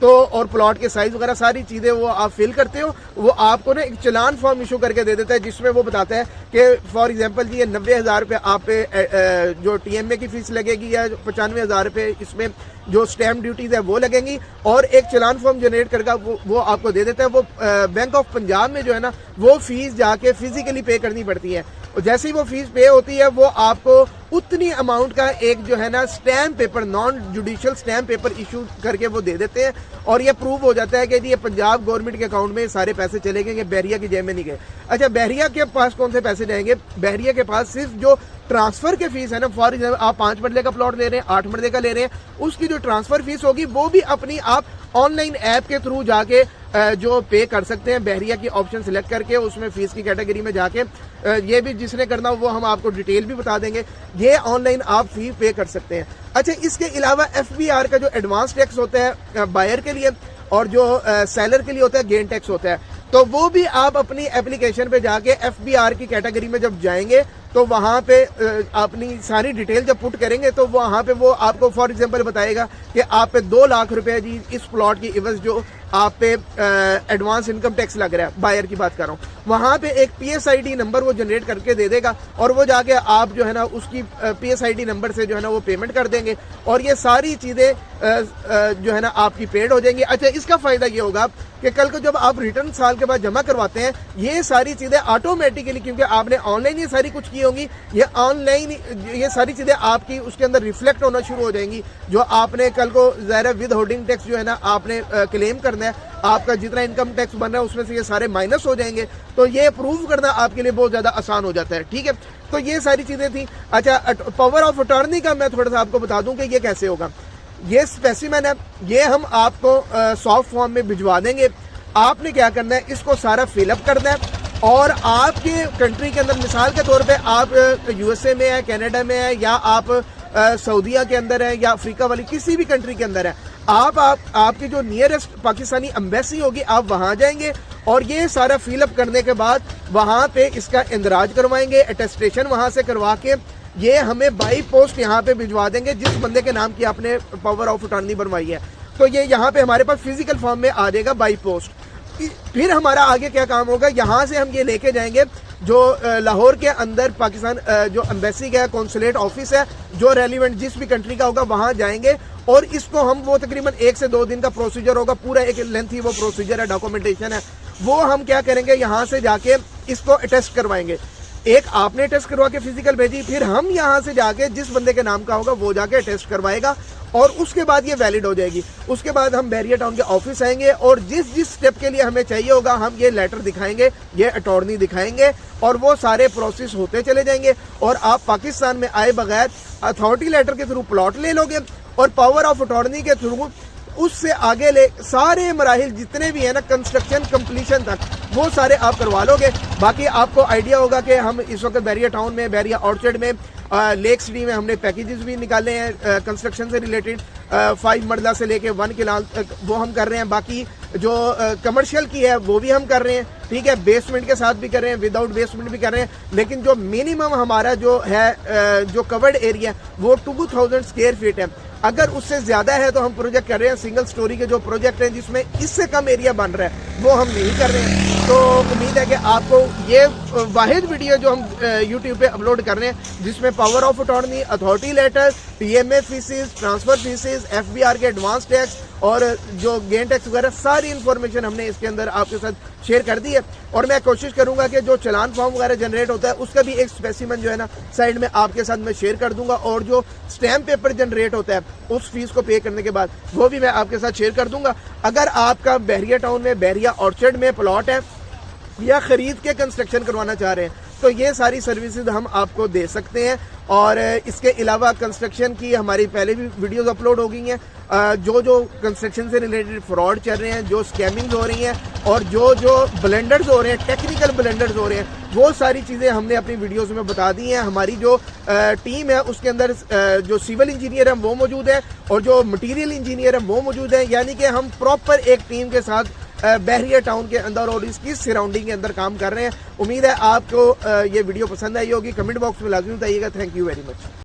تو اور پلاٹ کے سائز وغیرہ ساری چیزیں وہ آپ فل کرتے ہو. وہ آپ کو نا ایک چلان فارم ایشو کر کے دے دیتا ہے جس میں وہ بتاتا ہے کہ فار ایگزامپل جی یہ 90,000 روپے آپ پہ جو ٹی ایم اے کی فیس لگے گی یا 95,000 روپے اس میں جو اسٹیمپ ڈیوٹیز ہے وہ لگیں گی, اور ایک چلان فارم جنریٹ کر کے وہ آپ کو دے دیتا ہے. وہ بینک آف پنجاب میں جو ہے نا وہ فیس جا کے فزیکلی پے کرنی پڑتی ہے. جیسے ہی وہ فیس پے ہوتی ہے وہ آپ کو اتنی اماؤنٹ کا ایک جو ہے نا stamp paper, naan judicial stamp paper issue کر کے وہ دے دیتے ہیں, اور یہ پروو ہو جاتا ہے کہ یہ پنجاب گورنمنٹ کے اکاؤنٹ میں سارے پیسے چلے گئے, کہ بحریہ کی جیب میں نہیں گئے. اچھا بحریہ کے پاس کون سے پیسے جائیں گے؟ بحریہ کے پاس صرف جو ٹرانسفر کی فیس ہے نا, فار ایگزامپل آپ 5 مرلے کا پلاٹ لے رہے ہیں, 8 مرلے کا لے رہے ہیں, اس کی جو ٹرانسفر فیس ہوگی وہ بھی اپنی آپ آن لائن ایپ کے تھرو جا کے جو پے کر سکتے ہیں. بحریہ کی آپشن سلیکٹ کر کے اس میں فیس کی کیٹیگری میں جا کے یہ بھی جس نے کرنا وہ ہم آپ کو ڈیٹیل بھی بتا دیں گے, یہ آن لائن آپ فی پے کر سکتے ہیں. اچھا اس کے علاوہ ایف بی آر کا جو ایڈوانس ٹیکس ہوتا ہے بائر کے لیے اور جو سیلر کے لیے ہوتا ہے گین ٹیکس ہوتا ہے, تو وہ بھی آپ اپنی اپلیکیشن پہ جا کے ایف بی آر کی کیٹیگری میں جب جائیں گے تو وہاں پہ اپنی ساری ڈیٹیل جب پٹ کریں گے تو وہاں پہ وہ آپ کو فار ایگزامپل بتائے گا کہ آپ پہ 2 لاکھ روپے جی اس پلاٹ کی عوض جو آپ پہ ایڈوانس انکم ٹیکس لگ رہا ہے, بائر کی بات کر رہا ہوں, وہاں پہ ایک P S I D number وہ جنریٹ کر کے دے دے گا, اور وہ جا کے آپ جو ہے نا اس کی P S I D number سے جو ہے نا وہ پیمنٹ کر دیں گے, اور یہ ساری چیزیں جو ہے نا آپ کی پیڈ ہو جائیں گی. اچھا اس کا فائدہ یہ ہوگا کہ کل کو جب آپ ریٹرن سال کے بعد جمع کرواتے ہیں یہ ساری چیزیں آٹومیٹکلی, کیونکہ آپ نے آن لائن یہ ساری کچھ کی ہوں گی, یہ آن لائن یہ ساری چیزیں آپ کی اس کے اندر ریفلیکٹ ہونا شروع ہو جائیں گی. جو آپ نے کل کو ظاہر ود ہولڈنگ ٹیکس جو ہے نا آپ نے کلیم کرنا ہے, آپ کا جتنا انکم ٹیکس بن رہا ہے اس میں سے یہ سارے مائنس ہو جائیں گے, تو یہ پروو کرنا آپ کے لیے بہت زیادہ آسان ہو جاتا ہے. ٹھیک ہے, تو یہ ساری چیزیں تھیں. اچھا پاور آف اٹارنی کا میں تھوڑا سا آپ کو بتا دوں کہ یہ کیسے ہوگا. یہ اسپیسیمن ہے, یہ ہم آپ کو سافٹ فارم میں بھجوا دیں گے. آپ نے کیا کرنا ہے, اس کو سارا فل اپ کرنا ہے, اور آپ کے کنٹری کے اندر مثال کے طور پہ آپ یو ایس اے میں ہے, کینیڈا میں ہے, یا آپ سعودیہ کے اندر ہے, یا افریقہ والی کسی بھی کنٹری کے اندر ہے, آپ کی جو نیئرسٹ پاکستانی ایمبیسی ہوگی آپ وہاں جائیں گے, اور یہ سارا فل اپ کرنے کے بعد وہاں پہ اس کا اندراج کروائیں گے, اٹیسٹیشن وہاں سے کروا کے یہ ہمیں بائی پوسٹ یہاں پہ بھجوا دیں گے جس بندے کے نام کی آپ نے پاور آف اٹارنی بنوائی ہے. تو یہ یہاں پہ ہمارے پاس فزیکل فارم میں آ جائے گا بائی پوسٹ. پھر ہمارا آگے کیا کام ہوگا, یہاں سے ہم یہ لے کے جائیں گے جو لاہور کے اندر پاکستان جو ایمبیسی کا کونسولیٹ آفس ہے جو ریلیونٹ جس بھی کنٹری کا ہوگا وہاں جائیں گے, اور اس کو ہم وہ تقریباً 1 سے 2 دن کا پروسیجر ہوگا, پورا ایک لینتھی وہ پروسیجر ہے, ڈاکومنٹیشن ہے, وہ ہم کیا کریں گے یہاں سے جا کے اس کو اٹیسٹ کروائیں گے. ایک آپ نے ٹیسٹ کروا کے فزیکل بھیجی, پھر ہم یہاں سے جا کے جس بندے کے نام کا ہوگا وہ جا کے ٹیسٹ کروائے گا, اور اس کے بعد یہ ویلڈ ہو جائے گی. اس کے بعد ہم بحریہ ٹاؤن کے آفس آئیں گے, اور جس سٹیپ کے لیے ہمیں چاہیے ہوگا ہم یہ لیٹر دکھائیں گے, یہ اٹارنی دکھائیں گے, اور وہ سارے پروسیس ہوتے چلے جائیں گے, اور آپ پاکستان میں آئے بغیر اتھارٹی لیٹر کے تھرو پلاٹ لے لو گے, اور پاور آف اٹارنی کے تھرو اس سے آگے لے سارے مراحل جتنے بھی ہیں نا کنسٹرکشن کمپلیشن تک وہ سارے آپ کروا لو گے. باقی آپ کو آئیڈیا ہوگا کہ ہم اس وقت بحریہ ٹاؤن میں, بحریہ آرچرڈ میں, لیک سٹی میں ہم نے پیکیجز بھی نکالے ہیں کنسٹرکشن سے ریلیٹڈ, 5 مرلہ سے لے کے 1 کنال تک وہ ہم کر رہے ہیں. باقی جو کمرشل کی ہے وہ بھی ہم کر رہے ہیں, ٹھیک ہے, بیسمنٹ کے ساتھ بھی کر رہے ہیں, ود آؤٹ بیسمنٹ بھی کر رہے ہیں, لیکن جو منیمم ہمارا جو ہے جو کورڈ ایریا وہ 2000 اسکوائر فٹ ہے. اگر اس سے زیادہ ہے تو ہم پروجیکٹ کر رہے ہیں, سنگل سٹوری کے جو پروجیکٹ ہیں جس میں اس سے کم ایریا بن رہا ہے وہ ہم نہیں کر رہے ہیں. تو امید ہے کہ آپ کو یہ واحد ویڈیو جو ہم یوٹیوب پہ اپلوڈ کر رہے ہیں جس میں power of attorney, authority letter, P M A fees, transfer fees, F B R کے ایڈوانس ٹیکس اور جو گین ٹیکس وغیرہ ساری انفارمیشن ہم نے اس کے اندر آپ کے ساتھ شیئر کر دی ہے. اور میں کوشش کروں گا کہ جو چلان فارم وغیرہ جنریٹ ہوتا ہے اس کا بھی ایک اسپیسیمن جو ہے نا سائڈ میں آپ کے ساتھ میں شیئر کر دوں گا, اور جو اسٹیمپ پیپر جنریٹ ہوتا ہے اس فیس کو پے کرنے کے بعد وہ بھی میں آپ کے ساتھ شیئر کر دوں گا. اگر آپ کا بحریہ ٹاؤن میں, بحریہ آرچرڈ میں پلاٹ ہے یا خرید کے کنسٹرکشن کروانا چاہ رہے ہیں تو یہ ساری سروسز ہم آپ کو دے سکتے ہیں. اور اس کے علاوہ کنسٹرکشن کی ہماری پہلے بھی ویڈیوز اپلوڈ ہو گئی ہیں, جو کنسٹرکشن سے ریلیٹڈ فراڈ چل رہے ہیں, جو اسکیمنگز ہو رہی ہیں, اور جو بلنڈرز ہو رہے ہیں, ٹیکنیکل بلنڈرز ہو رہے ہیں, وہ ساری چیزیں ہم نے اپنی ویڈیوز میں بتا دی ہیں. ہماری جو ٹیم ہے اس کے اندر جو سول انجینئر ہیں وہ موجود ہے, اور جو مٹیریل انجینئر ہیں وہ موجود ہیں, یعنی کہ ہم پراپر ایک ٹیم کے ساتھ بحریہ ٹاؤن کے اندر اور اس کی سراؤنڈنگ کے اندر کام کر رہے ہیں. امید ہے آپ کو یہ ویڈیو پسند آئی ہوگی. کمنٹ باکس میں لازمی بتائیے گا. Thank you very much.